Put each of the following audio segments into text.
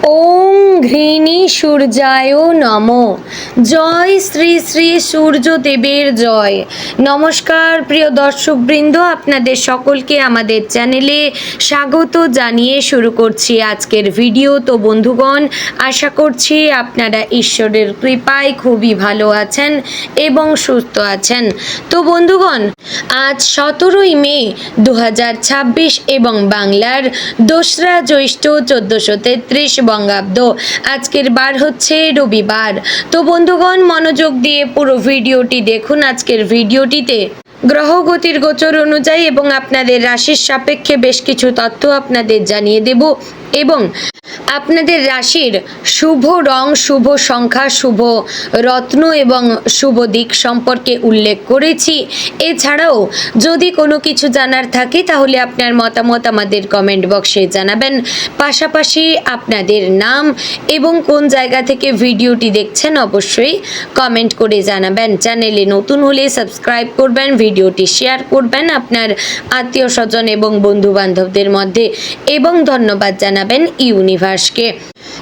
ওং ঘৃণী সূর্যায় নমঃ। জয় শ্রী শ্রী সূর্যদেবের জয়। নমস্কার প্রিয় দর্শকবৃন্দ, আপনাদের সকলকে আমাদের চ্যানেলে স্বাগত জানিয়ে শুরু করছি আজকের ভিডিও। তো বন্ধুগণ, আশা করছি আপনারা ঈশ্বরের কৃপায় খুবই ভালো আছেন এবং সুস্থ আছেন। তো বন্ধুগণ, আজ 17ই মে 2026 এবং বাংলার 2রা জ্যৈষ্ঠ 1433 বঙ্গাব্দ। আজকের বার হচ্ছে রবিবার। তো বন্ধুগণ, মনোযোগ দিয়ে পুরো ভিডিওটি দেখুন। আজকের ভিডিওটিতে গ্রহগতির গোচর অনুযায়ী এবং আপনাদের রাশির সাপেক্ষে বেশ কিছু তথ্য আপনাদের জানিয়ে দেব এবং আপনাদের রাশির শুভ রং, শুভ সংখ্যা, শুভ রত্ন এবং শুভ দিক সম্পর্কে উল্লেখ করেছি। এছাড়াও যদি কোনো কিছু জানার থাকে তাহলে আপনার মতামত আমাদের কমেন্ট বক্সে জানাবেন। পাশাপাশি আপনাদের নাম এবং কোন জায়গা থেকে ভিডিওটি দেখছেন অবশ্যই কমেন্ট করে জানাবেন। চ্যানেলে নতুন হলে সাবস্ক্রাইব করবেন, ভিডিওটি শেয়ার করবেন আপনার আত্মীয় স্বজন এবং বন্ধু বান্ধবদের মধ্যে এবং ধন্যবাদ জানাবেন ইউনিভার্সকে।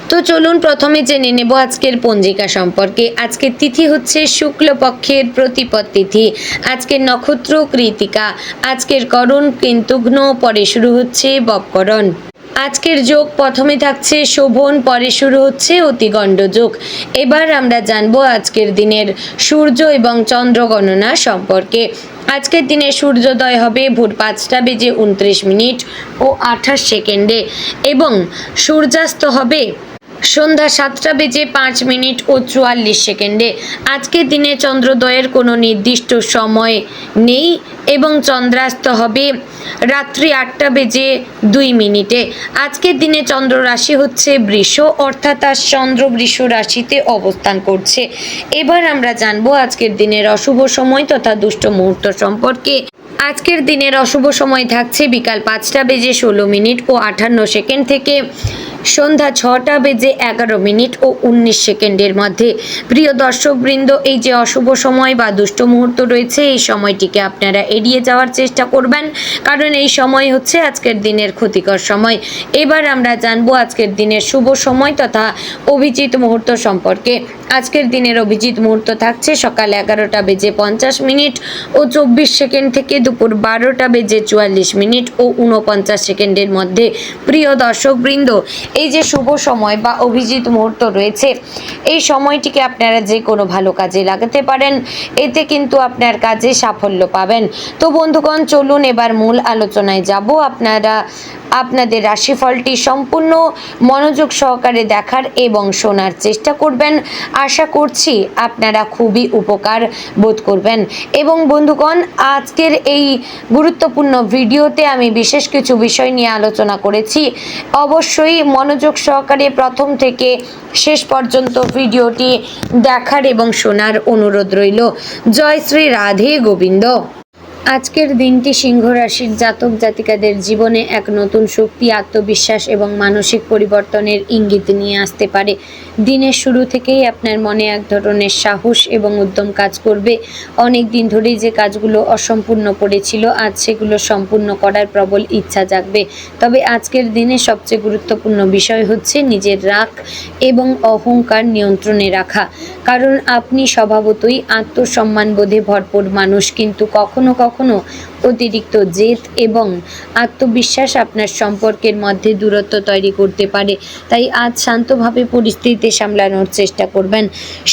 তো চলুন প্রথমে জেনে নেব আজকের পঞ্জিকা সম্পর্কে। আজকের তিথি হচ্ছে শুক্লপক্ষের প্রতিপদ তিথি। আজকের নক্ষত্র কৃতিকা। আজকের করণ কিন্তুঘ্ন, পরে শুরু হচ্ছে ববকরণ। আজকের যোগ প্রথমে থাকছে শোভন, পরে শুরু হচ্ছে অতিগণ্ড যোগ। এবার আমরা জানবো আজকের দিনের সূর্য এবং চন্দ্র গণনা সম্পর্কে। আজকের দিনে সূর্যোদয় হবে ভোর 5টা বেজে 29 মিনিট ও 28 সেকেন্ডে এবং সূর্যাস্ত হবে সন্ধ্যা 7টা বেজে 5 মিনিট ও 44 সেকেন্ডে। আজকের দিনে চন্দ্রোদয়ের কোনো নির্দিষ্ট সময় নেই এবং চন্দ্রাস্ত হবে রাত্রি 8টা বেজে 2 মিনিটে। আজকের দিনে চন্দ্র রাশি হচ্ছে বৃষ, অর্থাৎ আজ চন্দ্র বৃষ রাশিতে অবস্থান করছে। এবার আমরা জানবো আজকের দিনের অশুভ সময় তথা দুষ্ট মুহূর্ত সম্পর্কে। আজকের দিনের অশুভ সময় থাকছে বিকাল 5টা বেজে 16 মিনিট ও 58 সেকেন্ড থেকে সন্ধ্যা 6টা বেজে 11 মিনিট ও 19 সেকেন্ডের মধ্যে। প্রিয় দর্শকবৃন্দ, এই যে অশুভ সময় বা দুষ্ট মুহূর্ত রয়েছে, এই সময়টিকে আপনারা এড়িয়ে যাওয়ার চেষ্টা করবেন, কারণ এই সময় হচ্ছে আজকের দিনের ক্ষতিকর সময়। এবার আমরা জানবো আজকের দিনের শুভ সময় তথা অভিজিৎ মুহূর্ত সম্পর্কে। আজকের দিনের অভিজিৎ মুহূর্ত থাকছে সকাল 11টা বেজে 50 মিনিট ও 24 সেকেন্ড থেকে দুপুর 12টা বেজে 44 মিনিট ও 49 সেকেন্ডের মধ্যে। প্রিয় দর্শকবৃন্দ, এই যে শুভ সময় বা অভিজিৎ মুহূর্ত রয়েছে, এই সময়টিকে আপনারা যে কোনো ভালো কাজে লাগাতে পারেন, এতে কিন্তু আপনার কাজে সাফল্য পাবেন। তো বন্ধুগণ, চলুন এবার মূল আলোচনায় যাব। আপনাদের রাশিফলটি সম্পূর্ণ মনোযোগ সহকারে দেখার এবং শোনার চেষ্টা করবেন। আশা করছি আপনারা খুবই উপকার বোধ করবেন। এবং বন্ধুগণ, আজকের এই গুরুত্বপূর্ণ ভিডিওতে আমি বিশেষ কিছু বিষয় নিয়ে আলোচনা করেছি। অবশ্যই মনোযোগ সহকারে প্রথম থেকে শেষ পর্যন্ত ভিডিওটি দেখার এবং শোনার অনুরোধ রইল। জয় শ্রী রাধে গোবিন্দ। আজকের দিনটি সিংহ রাশির জাতক জাতিকাদের জীবনে এক নতুন শক্তি, আত্মবিশ্বাস এবং মানসিক পরিবর্তনের ইঙ্গিত নিয়ে আসতে পারে। দিনের শুরু থেকেই আপনার মনে এক ধরনের সাহস এবং উদ্যম কাজ করবে। অনেক দিন ধরেই যে কাজগুলো অসম্পূর্ণ পড়েছিল, আজ সেগুলো সম্পূর্ণ করার প্রবল ইচ্ছা জাগবে। তবে আজকের দিনে সবচেয়ে গুরুত্বপূর্ণ বিষয় হচ্ছে নিজের রাগ এবং অহংকার নিয়ন্ত্রণে রাখা, কারণ আপনি স্বভাবতই আত্মসম্মানবোধে ভরপুর মানুষ, কিন্তু কখনো কখনো অতিরিক্ত জেদ এবং আত্মবিশ্বাস আপনার সম্পর্কের মধ্যে দূরত্ব তৈরি করতে পারে। তাই আজ শান্তভাবে পরিস্থিতি সামলানোর চেষ্টা করবেন।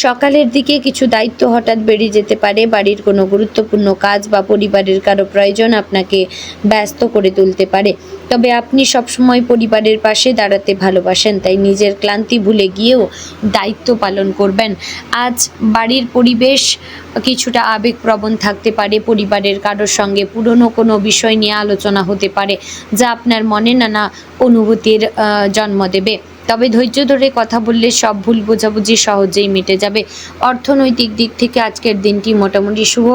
সকালের দিকে কিছু দায়িত্ব হঠাৎ বেড়ে যেতে পারে। বাড়ির কোনো গুরুত্বপূর্ণ কাজ বা পরিবারের কারো প্রয়োজন আপনাকে ব্যস্ত করে তুলতে পারে। তবে আপনি সবসময় পরিবারের পাশে দাঁড়াতে ভালোবাসেন, তাই নিজের ক্লান্তি ভুলে গিয়েও দায়িত্ব পালন করবেন। আজ বাড়ির পরিবেশ কিছুটা আবেগপ্রবণ থাকতে পারে। পরিবারের কারোর সঙ্গে পুরনো কোনো বিষয় নিয়ে আলোচনা হতে পারে, যা আপনার মনে নানা অনুভূতির জন্ম দেবে। তবে ধৈর্য ধরে কথা বললে সব ভুল বোঝাবুঝি সহজেই মিটে যাবে। অর্থনৈতিক দিক থেকে আজকের দিনটি মোটামুটি শুভ।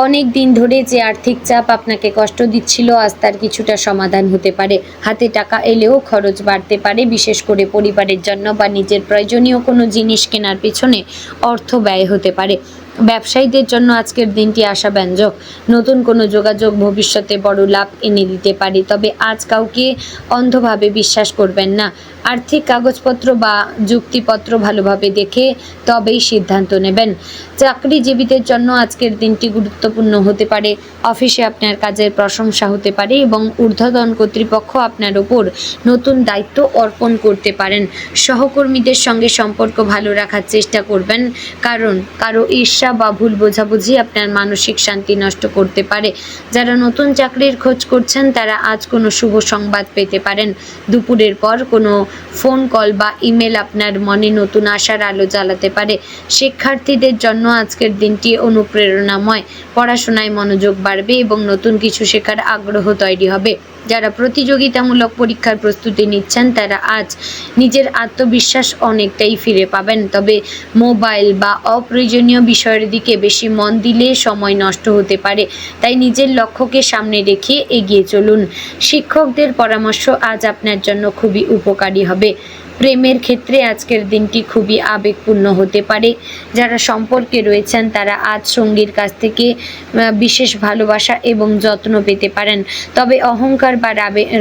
অনেক দিন ধরে যে আর্থিক চাপ আপনাকে কষ্ট দিচ্ছিল, আজ তার কিছুটা সমাধান হতে পারে। হাতে টাকা এলেও খরচ বাড়তে পারে, বিশেষ করে পরিবারের জন্য বা নিজের প্রয়োজনীয় কোনো জিনিস কেনার পিছনে অর্থ ব্যয় হতে পারে। ব্যবসায়ীদের জন্য আজকের দিনটি আশাব্যঞ্জক। নতুন কোনো যোগাযোগ ভবিষ্যতে বড় লাভ এনে দিতে পারে, তবে আজ কাউকে অন্ধভাবে বিশ্বাস করবেন না। আর্থিক কাগজপত্র বা যুক্তিপত্র ভালোভাবে দেখে তবেই সিদ্ধান্ত নেবেন। চাকরিজীবীদের জন্য আজকের দিনটি গুরুত্বপূর্ণ হতে পারে। অফিসে আপনার কাজের প্রশংসা হতে পারে এবং ঊর্ধ্বতন কর্তৃপক্ষ আপনার ওপর নতুন দায়িত্ব অর্পণ করতে পারেন। সহকর্মীদের সঙ্গে সম্পর্ক ভালো রাখার চেষ্টা করবেন, কারণ কারো ঈর্ষা বা ভুল বোঝাবুঝি আপনার মানসিক শান্তি নষ্ট করতে পারে। যারা নতুন চাকরির খোঁজ করছেন তারা আজ কোনো শুভ সংবাদ পেতে পারেন। দুপুরের পর কোনো ফোন কল বা ইমেল আপনার মনে নতুন আশার আলো জ্বালাতে পারে। শিক্ষার্থীদের জন্য আজকের দিনটি অনুপ্রেরণাময়। পড়াশোনায় মনোযোগ বাড়বে এবং নতুন কিছু শেখার আগ্রহ তৈরি হবে। যারা প্রতিযোগিতামূলক পরীক্ষার প্রস্তুতি নিচ্ছেন তারা আজ নিজের আত্মবিশ্বাস অনেকটাই ফিরে পাবেন, তবে মোবাইল বা অপ্রয়োজনীয় বিষয়ের দিকে বেশি মন দিলে সময় নষ্ট হতে পারে। তাই নিজের লক্ষ্যকে সামনে রেখে এগিয়ে চলুন। শিক্ষকদের পরামর্শ আজ আপনার জন্য খুবই উপকারী হবে। প্রেমের ক্ষেত্রে আজকের দিনটি খুবই আবেগপূর্ণ হতে পারে। যারা সম্পর্কে রয়েছেন তারা আজ সঙ্গীর কাছ থেকে বিশেষ ভালোবাসা এবং যত্ন পেতে পারেন, তবে অহংকার বা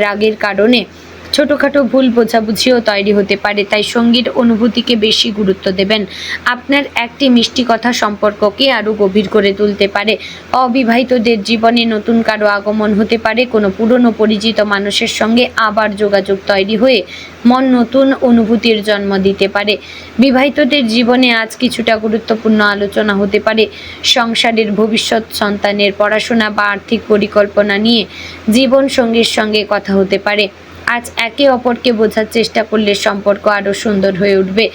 রাগের কারণে ছোটোখাটো ভুল বোঝাবুঝিও তৈরি হতে পারে। তাই সঙ্গীর অনুভূতিকে বেশি গুরুত্ব দেবেন। আপনার একটি মিষ্টি কথা সম্পর্ককে আরও গভীর করে তুলতে পারে। অবিবাহিতদের জীবনে নতুন কারো আগমন হতে পারে। কোনো পুরনো পরিচিত মানুষের সঙ্গে আবার যোগাযোগ তৈরি হয়ে মন নতুন অনুভূতির জন্ম দিতে পারে। বিবাহিতদের জীবনে আজ কিছুটা গুরুত্বপূর্ণ আলোচনা হতে পারে। সংসারের ভবিষ্যৎ, সন্তানের পড়াশোনা বা আর্থিক পরিকল্পনা নিয়ে জীবন সঙ্গীর সঙ্গে কথা হতে পারে। আজ একে অপরকে বোঝার চেষ্টা করলে সম্পর্ক আরও সুন্দর হয়ে উঠবে।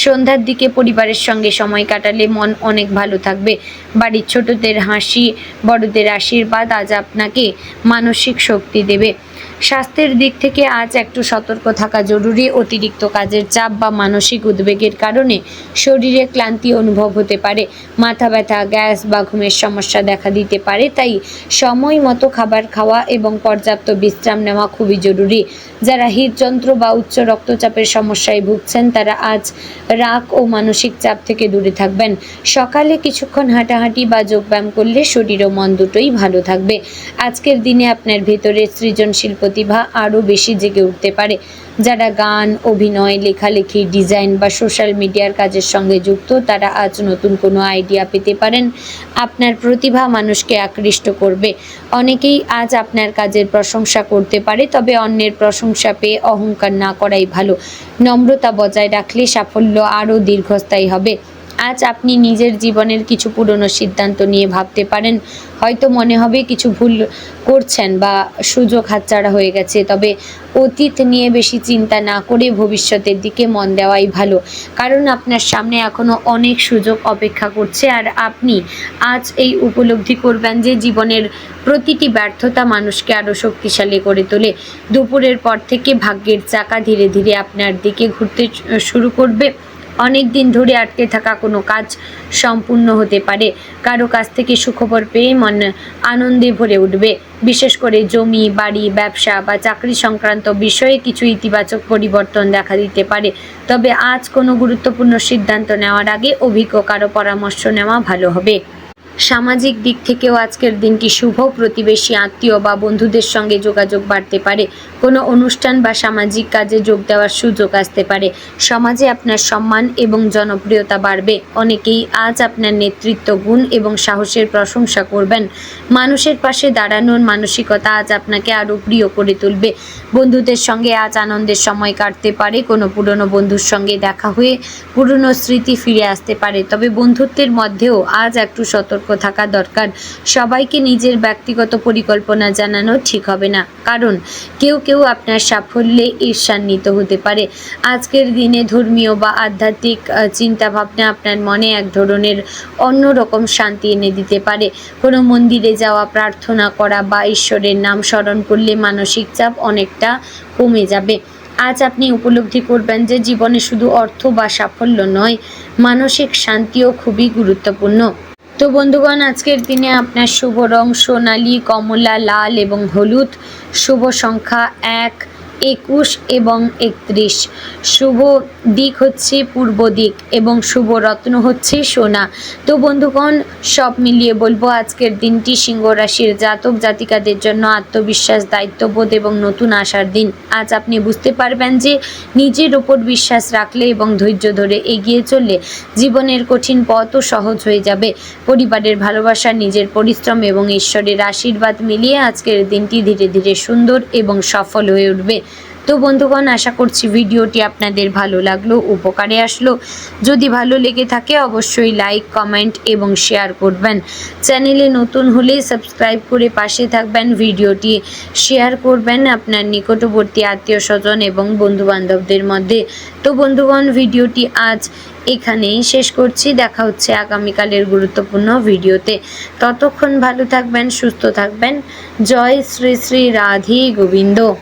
সন্ধ্যার দিকে পরিবারের সঙ্গে সময় কাটালে মন অনেক ভালো থাকবে। বাড়ির ছোটদের হাসি, বড়দের আশীর্বাদ আজ আপনাকে মানসিক শক্তি দেবে। স্বাস্থ্যের দিক থেকে আজ একটু সতর্ক থাকা জরুরি। অতিরিক্ত কাজের চাপ বা মানসিক উদ্বেগের কারণে শরীরে ক্লান্তি অনুভব হতে পারে। মাথা ব্যথা, গ্যাস বা ঘুমের সমস্যা দেখা দিতে পারে। তাই সময় মতো খাবার খাওয়া এবং পর্যাপ্ত বিশ্রাম নেওয়া খুবই জরুরি। যারা হৃদযন্ত্র বা উচ্চ রক্তচাপের সমস্যায় ভুগছেন তারা আজ রাগ ও মানসিক চাপ থেকে দূরে থাকবেন। সকালে কিছুক্ষণ হাঁটাহাঁটি বা যোগব্যায়াম করলে শরীর ও মন দুটোই ভালো থাকবে। আজকের দিনে আপনার ভেতরের সৃজনশীল প্রতিভা আরও বেশি জেগে উঠতে পারে। যারা গান, অভিনয়, লেখালেখি, ডিজাইন বা সোশ্যাল মিডিয়ার কাজের সঙ্গে যুক্ত তারা আজ নতুন কোনো আইডিয়া পেতে পারেন। আপনার প্রতিভা মানুষকে আকৃষ্ট করবে। অনেকেই আজ আপনার কাজের প্রশংসা করতে পারে, তবে অন্যের প্রশংসা পেয়ে অহংকার না করাই ভালো। নম্রতা বজায় রাখলে সাফল্য আরও দীর্ঘস্থায়ী হবে। আজ আপনি নিজের জীবনের কিছু পুরনো সিদ্ধান্ত নিয়ে ভাবতে পারেন। হয়তো মনে হবে কিছু ভুল করছেন বা সুযোগ হাতছাড়া হয়ে গেছে, তবে অতীত নিয়ে বেশি চিন্তা না করে ভবিষ্যতের দিকে মন দেওয়াই ভালো, কারণ আপনার সামনে এখনও অনেক সুযোগ অপেক্ষা করছে। আর আপনি আজ এই উপলব্ধি করবেন যে জীবনের প্রতিটি ব্যর্থতা মানুষকে আরও শক্তিশালী করে তোলে। দুপুরের পর থেকে ভাগ্যের চাকা ধীরে ধীরে আপনার দিকে ঘুরতে শুরু করবে। অনেক দিন ধরে আটকে থাকা কোনো কাজ সম্পূর্ণ হতে পারে। কারো কাছ থেকে সুখবর পেয়ে মন আনন্দে ভরে উঠবে। বিশেষ করে জমি, বাড়ি, ব্যবসা বা চাকরি সংক্রান্ত বিষয়ে কিছু ইতিবাচক পরিবর্তন দেখা দিতে পারে। তবে আজ কোনো গুরুত্বপূর্ণ সিদ্ধান্ত নেওয়ার আগে অভিজ্ঞ কারো পরামর্শ নেওয়া ভালো হবে। সামাজিক দিক থেকেও আজকের দিনটি শুভ। প্রতিবেশী, আত্মীয় বা বন্ধুদের সঙ্গে যোগাযোগ বাড়তে পারে। কোনো অনুষ্ঠান বা সামাজিক কাজে যোগ দেওয়ার সুযোগ আসতে পারে। সমাজে আপনার সম্মান এবং জনপ্রিয়তা বাড়বে। অনেকেই আজ আপনার নেতৃত্ব গুণ এবং সাহসের প্রশংসা করবেন। মানুষের পাশে দাঁড়ানোর মানসিকতা আজ আপনাকে আরও প্রিয় করে তুলবে। বন্ধুদের সঙ্গে আজ আনন্দের সময় কাটতে পারে। কোনো পুরনো বন্ধুর সঙ্গে দেখা হয়ে পুরনো স্মৃতি ফিরে আসতে পারে। তবে বন্ধুত্বের মধ্যেও আজ একটু সতর্ক থাকা দরকার। সবাইকে নিজের ব্যক্তিগত পরিকল্পনা জানানো ঠিক হবে না, কারণ কেউ কেউ আপনার সাফল্যে ঈর্ষান্বিত হতে পারে। আজকের দিনে ধর্মীয় বা আধ্যাত্মিক চিন্তাভাবনা আপনার মনে এক ধরনের অন্যরকম শান্তি এনে দিতে পারে। কোনো মন্দিরে যাওয়া, প্রার্থনা করা বা ঈশ্বরের নাম স্মরণ করলে মানসিক চাপ অনেকটা কমে যাবে। আজ আপনি উপলব্ধি করবেন যে জীবনে শুধু অর্থ বা সাফল্য নয়, মানসিক শান্তিও খুবই গুরুত্বপূর্ণ। তো বন্ধুগণ, আজকের দিনে আপনার শুভ রং সোনালী, কমলা, লাল এবং হলুদ। শুভ সংখ্যা 1 21 এবং 31। শুভ দিক হচ্ছে পূর্ব দিক এবং শুভ রত্ন হচ্ছে সোনা। তো বন্ধুগণ, সব মিলিয়ে বলবো আজকের দিনটি সিংহ রাশির জাতক জাতিকাদের জন্য আত্মবিশ্বাস, দায়িত্ববোধ এবং নতুন আশার দিন। আজ আপনি বুঝতে পারবেন যে নিজের ওপর বিশ্বাস রাখলে এবং ধৈর্য ধরে এগিয়ে চললে জীবনের কঠিন পথও সহজ হয়ে যাবে। পরিবারের ভালোবাসা, নিজের পরিশ্রম এবং ঈশ্বরের আশীর্বাদ মিলিয়ে আজকের দিনটি ধীরে ধীরে সুন্দর এবং সফল হয়ে উঠবে। তো বন্ধুগণ, আশা করছি ভিডিওটি আপনাদের ভালো লাগলো, উপকারে আসলো। যদি ভালো লেগে থাকে অবশ্যই লাইক, কমেন্ট এবং শেয়ার করবেন। চ্যানেলে নতুন হলে সাবস্ক্রাইব করে পাশে থাকবেন, ভিডিওটি শেয়ার করবেন আপনার নিকটবর্তী আত্মীয় স্বজন এবং বন্ধুবান্ধবদের মধ্যে। তো বন্ধুগণ, ভিডিওটি আজ এখানেই শেষ করছি। দেখা হচ্ছে আগামীকালের গুরুত্বপূর্ণ ভিডিওতে। ততক্ষণ ভালো থাকবেন, সুস্থ থাকবেন। জয় শ্রী শ্রী রাধে গোবিন্দ।